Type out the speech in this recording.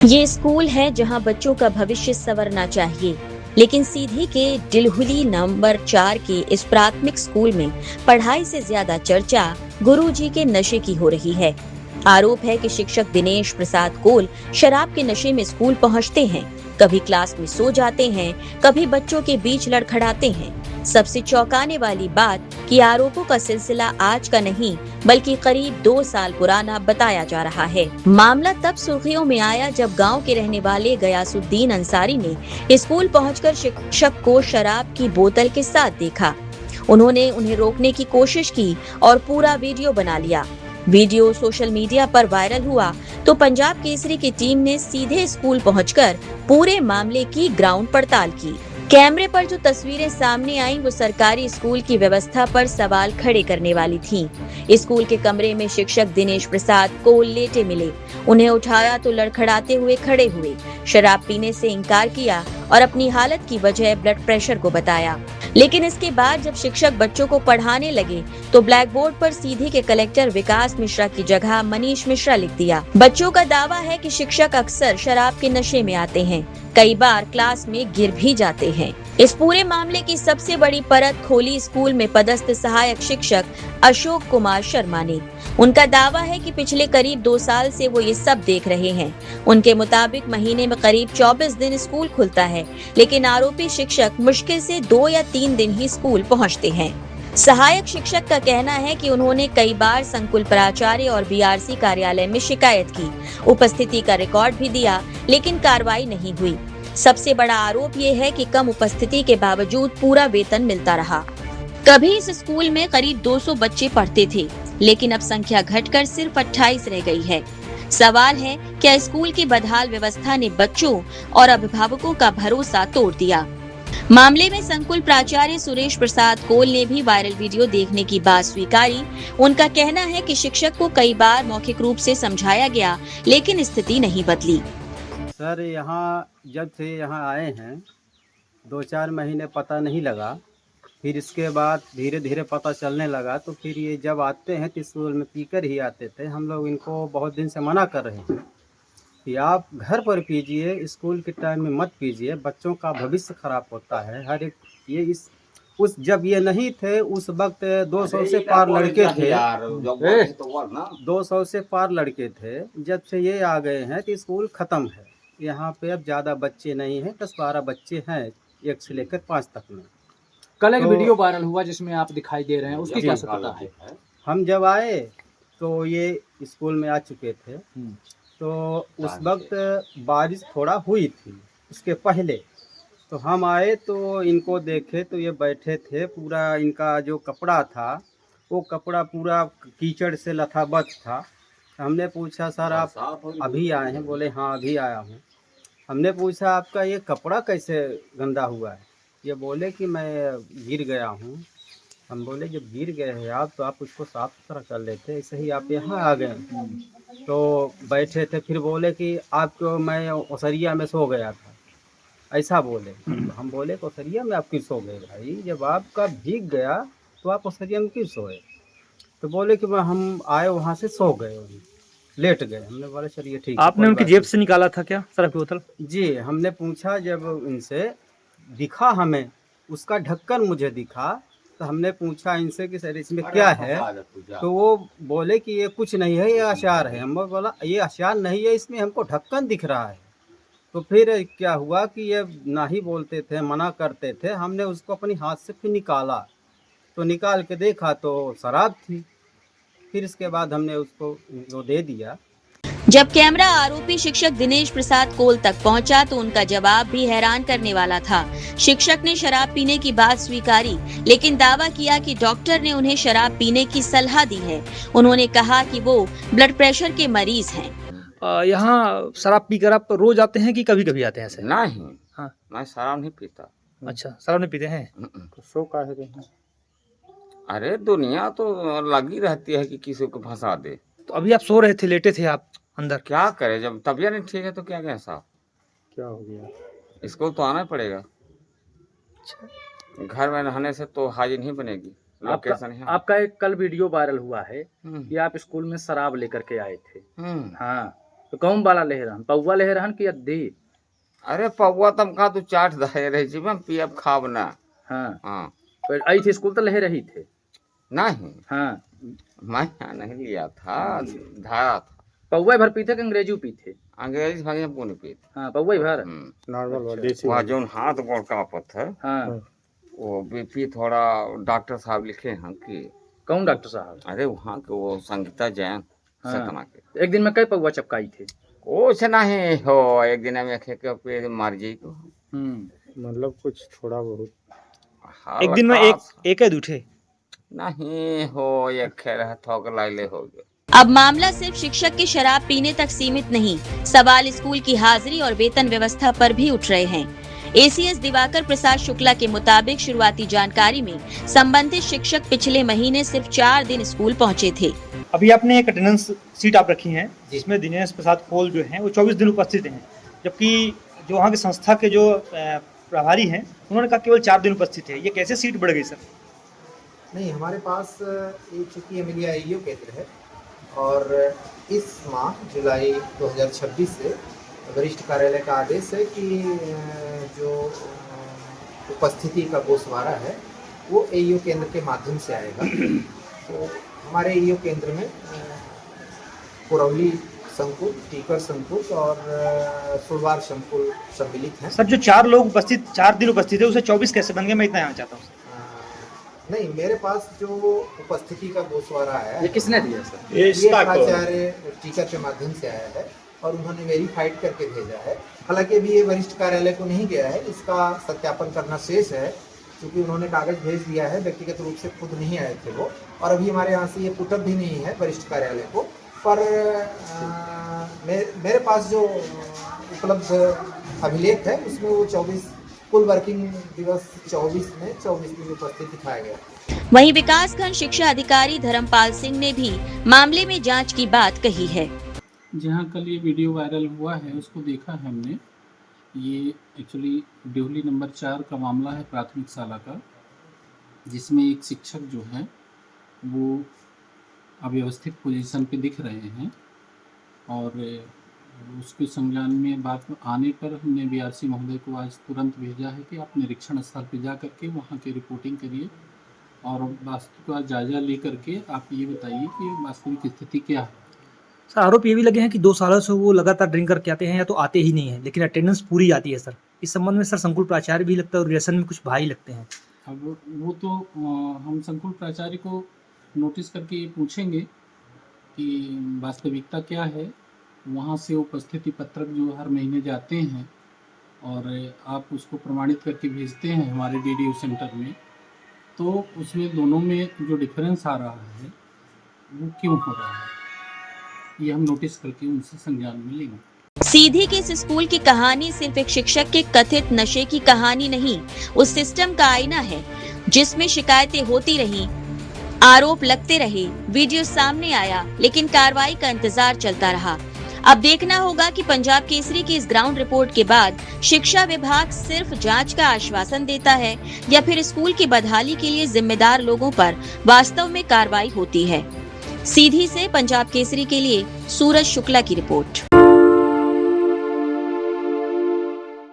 ये स्कूल है जहां बच्चों का भविष्य संवरना चाहिए, लेकिन सीधी के डिलहुली नंबर 4 के इस प्राथमिक स्कूल में पढ़ाई से ज्यादा चर्चा गुरुजी के नशे की हो रही है। आरोप है कि शिक्षक दिनेश प्रसाद कोल शराब के नशे में स्कूल पहुंचते हैं, कभी क्लास में सो जाते हैं, कभी बच्चों के बीच लड़खड़ाते हैं। सबसे चौंकाने वाली बात कि आरोपों का सिलसिला आज का नहीं बल्कि करीब 2 साल पुराना बताया जा रहा है। मामला तब सुर्खियों में आया जब गांव के रहने वाले गयासुद्दीन अंसारी ने स्कूल पहुंचकर शिक्षक को शराब की बोतल के साथ देखा। उन्होंने उन्हें रोकने की कोशिश की और पूरा वीडियो बना लिया। वीडियो सोशल मीडिया पर वायरल हुआ तो पंजाब केसरी की टीम ने सीधे स्कूल पहुंचकर पूरे मामले की ग्राउंड पड़ताल की। कैमरे पर जो तस्वीरें सामने आईं वो सरकारी स्कूल की व्यवस्था पर सवाल खड़े करने वाली थीं। स्कूल के कमरे में शिक्षक दिनेश प्रसाद कोल लेटे मिले। उन्हें उठाया तो लड़खड़ाते हुए खड़े हुए, शराब पीने से इनकार किया और अपनी हालत की वजह ब्लड प्रेशर को बताया। लेकिन इसके बाद जब शिक्षक बच्चों को पढ़ाने लगे तो ब्लैक बोर्ड पर सीधी के कलेक्टर विकास मिश्रा की जगह मनीष मिश्रा लिख दिया। बच्चों का दावा है कि शिक्षक अक्सर शराब के नशे में आते हैं, कई बार क्लास में गिर भी जाते हैं। इस पूरे मामले की सबसे बड़ी परत खोली स्कूल में पदस्थ सहायक शिक्षक अशोक कुमार शर्मा ने। उनका दावा है कि पिछले करीब 2 साल से वो ये सब देख रहे हैं। उनके मुताबिक महीने में करीब 24 दिन स्कूल खुलता है, लेकिन आरोपी शिक्षक मुश्किल से 2 या 3 दिन ही स्कूल पहुंचते हैं। सहायक शिक्षक का कहना है कि उन्होंने कई बार संकुल प्राचार्य और बीआरसी कार्यालय में शिकायत की, उपस्थिति का रिकॉर्ड भी दिया, लेकिन कार्रवाई नहीं हुई। सबसे बड़ा आरोप ये है कि कम उपस्थिति के बावजूद पूरा वेतन मिलता रहा। कभी इस स्कूल में करीब 200 बच्चे पढ़ते थे, लेकिन अब संख्या घटकर सिर्फ 28 रह गई है। सवाल है, क्या स्कूल की बदहाल व्यवस्था ने बच्चों और अभिभावकों का भरोसा तोड़ दिया? मामले में संकुल प्राचार्य सुरेश प्रसाद कोल ने भी वायरल वीडियो देखने की बात स्वीकारी। उनका कहना है कि शिक्षक को कई बार मौखिक रूप से समझाया गया, लेकिन स्थिति नहीं बदली। सर जब से यहाँ आए हैं 2-4 महीने पता नहीं लगा, फिर इसके बाद धीरे धीरे पता चलने लगा। तो फिर ये जब आते हैं तो स्कूल में पीकर ही आते थे। हम लोग इनको बहुत दिन से मना कर रहे हैं कि आप घर पर पीजिए, स्कूल के टाइम में मत पीजिए, बच्चों का भविष्य खराब होता है। हर एक ये इस उस जब ये नहीं थे उस वक्त 200 से पार लड़के थे, 200 से पार लड़के थे। जब से ये आ गए हैं तो स्कूल ख़त्म है। यहाँ पे अब ज़्यादा बच्चे नहीं हैं, 10-12 बच्चे हैं, 1 से लेकर 5 तक में। कल एक वीडियो वायरल हुआ जिसमें आप दिखाई दे रहे हैं, उसकी क्या सत्यता है? हम जब आए तो ये स्कूल में आ चुके थे। तो उस वक्त बारिश थोड़ा हुई थी, उसके पहले तो हम आए तो इनको देखे तो ये बैठे थे। पूरा इनका जो कपड़ा था वो कपड़ा पूरा कीचड़ से लथाबथ था। हमने पूछा, सर आप अभी आए हैं? बोले हाँ अभी आया हूँ। हमने पूछा आपका ये कपड़ा कैसे गंदा हुआ है? ये बोले कि मैं गिर गया हूँ। हम बोले जब गिर गए हैं आप तो आप उसको साफ सुथरा कर लेते, ऐसे ही आप यहाँ आ गए। तो बैठे थे, फिर बोले कि आपको मैं ओसरिया में सो गया था, ऐसा बोले। तो हम बोले ओसरिया में आप क्यों सो गए भाई? जब आपका भीग गया तो आप ओसरिया में क्यों सोए? तो बोले कि हम आए वहाँ से सो गए, वहीं लेट गए। हमने बोला चलिए ठीक है। आपने उनकी जेब से निकाला था क्या शराब की बोतल? जी, हमने पूछा, जब उनसे दिखा हमें उसका ढक्कन मुझे दिखा तो हमने पूछा इनसे कि सर इसमें क्या है? तो वो बोले कि ये कुछ नहीं है, ये अचार है। हम बोला ये अचार नहीं है, इसमें हमको ढक्कन दिख रहा है। तो फिर क्या हुआ कि ये ना ही बोलते थे, मना करते थे। हमने उसको अपनी हाथ से फिर निकाला, तो निकाल के देखा तो शराब थी। फिर इसके बाद हमने उसको वो दे दिया। जब कैमरा आरोपी शिक्षक दिनेश प्रसाद कोल तक पहुंचा तो उनका जवाब भी हैरान करने वाला था। शिक्षक ने शराब पीने की बात स्वीकारी, लेकिन दावा किया कि डॉक्टर ने उन्हें शराब पीने की सलाह दी है। उन्होंने कहा कि वो ब्लड प्रेशर के मरीज हैं। यहाँ शराब पीकर आप रोज आते हैं कि कभी कभी आते हैं ऐसे? नहीं, हाँ, मैं शराब नहीं पीता। अच्छा, शराब नहीं पीते हैं? तो सो का है? अरे दुनिया तो लगी रहती है कि किसी को फंसा दे। तो अभी आप सो रहे थे, लेटे थे आप अंदर? क्या करे, जब तबीयत नहीं ठीक है तो क्या करें साहब? क्या हो गया? इसको तो आना पड़ेगा। घर में रहने से तो हाजिर नहीं बनेगी। लोकेशन है। आपका एक कल वीडियो वायरल हुआ है कि आप स्कूल में शराब लेकर के आए थे। हाँ, तो कौन वाला ले रहन, पौवा ले रहन कि अद्धी? अरे पौवा तम का तू चाट दे रही छी मैं पियब खाब ना। हाँ, हाँ पर आई थी स्कूल तो ले रही थे। नहीं, हाँ, मैं यहाँ नहीं लिया था, धारा था। पौवा भर पीते कि अंग्रेजू पीते? अंग्रेजी भाषा में पुण्य पीत। हाँ, पौवा भर। नॉर्मल वहाँ जो हाथ गोड़ का पत्थर हाँ, वो बीपी थोड़ा डॉक्टर साहब लिखे हैं कि कौन डॉक्टर साहब? अरे वहाँ के वो संगीता जैन हाँ। सतना के। एक दिन में कई पौवा चपकाई थे? कुछ नहीं हो, एक दिन में के पे मार जी को। मतलब कुछ थोड़ा बहुत एक दिन में एक है उठे। नहीं हो, एक खेल थोक लाइले हो गए। अब मामला सिर्फ शिक्षक के शराब पीने तक सीमित नहीं, सवाल स्कूल की हाजिरी और वेतन व्यवस्था पर भी उठ रहे हैं। एसीएस दिवाकर प्रसाद शुक्ला के मुताबिक शुरुआती जानकारी में संबंधित शिक्षक पिछले महीने सिर्फ 4 दिन स्कूल पहुंचे थे। अभी आपने एक अटेंडेंस सीट आप रखी है जिसमें दिनेश प्रसाद कोल जो हैं वो 24 दिन उपस्थित हैं, जबकि जो वहाँ की संस्था के जो प्रभारी हैं उन्होंने कहा केवल 4 दिन उपस्थित है। ये कैसे सीट बढ़ गई सर? नहीं, हमारे पास ये चूँकि एमिलिया ईओ केंद्र है और इस माह जुलाई 2026 से वरिष्ठ कार्यालय का आदेश है कि जो उपस्थिति का गोशवारा है वो एईओ केंद्र के माध्यम से आएगा। तो हमारे एईओ केंद्र में पुरौली संकुल, टीकर संकुल और सुरवार संकुल सम्मिलित हैं। सर जो 4 दिन उपस्थित है उसे 24 कैसे बन गए, मैं इतना जानना चाहता हूँ। नहीं, मेरे पास जो उपस्थिति का गोशवारा आया ये किसने दिया सर? ये प्राचार्य टीकर के माध्यम से आया है और उन्होंने वेरीफाइड करके भेजा है। हालांकि अभी ये वरिष्ठ कार्यालय को नहीं गया है, इसका सत्यापन करना शेष है क्योंकि उन्होंने कागज भेज दिया है, व्यक्तिगत रूप से खुद नहीं आए थे वो, और अभी हमारे यहाँ से ये पुटअप भी नहीं है वरिष्ठ कार्यालय को। पर मेरे पास जो उपलब्ध अभिलेख है उसमें वो 24 कुल वर्किंग दिवस 24 में 24 दिन उपस्थित दिखाया गया। वहीं विकासखंड शिक्षा अधिकारी धर्मपाल सिंह ने भी मामले में जांच की बात कही है। जहाँ कल ये वीडियो वायरल हुआ है उसको देखा है हमने। ये एक्चुअली डिहुली नंबर 4 का मामला है, प्राथमिक शाला का, जिसमें एक शिक्षक जो है वो अव्यवस्थित पोजीशन पे दिख रहे हैं और उसके संज्ञान में बात आने पर हमने बीआरसी महोदय को आज तुरंत भेजा है कि आप निरीक्षण स्थल पर जा करके वहाँ की रिपोर्टिंग करिए और वास्तु का जायजा ले करके आप ये बताइए कि वास्तविक स्थिति क्या है। सर आरोप ये भी लगे हैं कि 2 सालों से वो लगातार ड्रिंक करके आते हैं या तो आते ही नहीं है, लेकिन अटेंडेंस पूरी आती है सर। इस संबंध में सर संकुल प्राचार्य भी लगता है और रिलेशन में कुछ भाई लगते हैं। अब वो तो हम संकुल प्राचार्य को नोटिस करके पूछेंगे कि वास्तविकता क्या है। वहाँ से उपस्थिति पत्रक जो हर महीने जाते हैं और आप उसको प्रमाणित करके भेजते हैं हमारे डीडीओ सेंटर में, तो उसमें दोनों में जो डिफरेंस आ रहा है वो क्यों हो रहा है, ये हम नोटिस करके उनसे संज्ञान में लेंगे। सीधी के इस स्कूल की कहानी सिर्फ एक शिक्षक के कथित नशे की कहानी नहीं, उस सिस्टम का आईना है जिसमें शिकायतें होती रहीं, आरोप लगते रहे, वीडियो सामने आया, लेकिन कार्रवाई का इंतजार चलता रहा। अब देखना होगा कि पंजाब केसरी की इस ग्राउंड रिपोर्ट के बाद शिक्षा विभाग सिर्फ जांच का आश्वासन देता है या फिर स्कूल की बदहाली के लिए जिम्मेदार लोगों पर वास्तव में कार्रवाई होती है। सीधी से पंजाब केसरी के लिए सूरज शुक्ला की रिपोर्ट।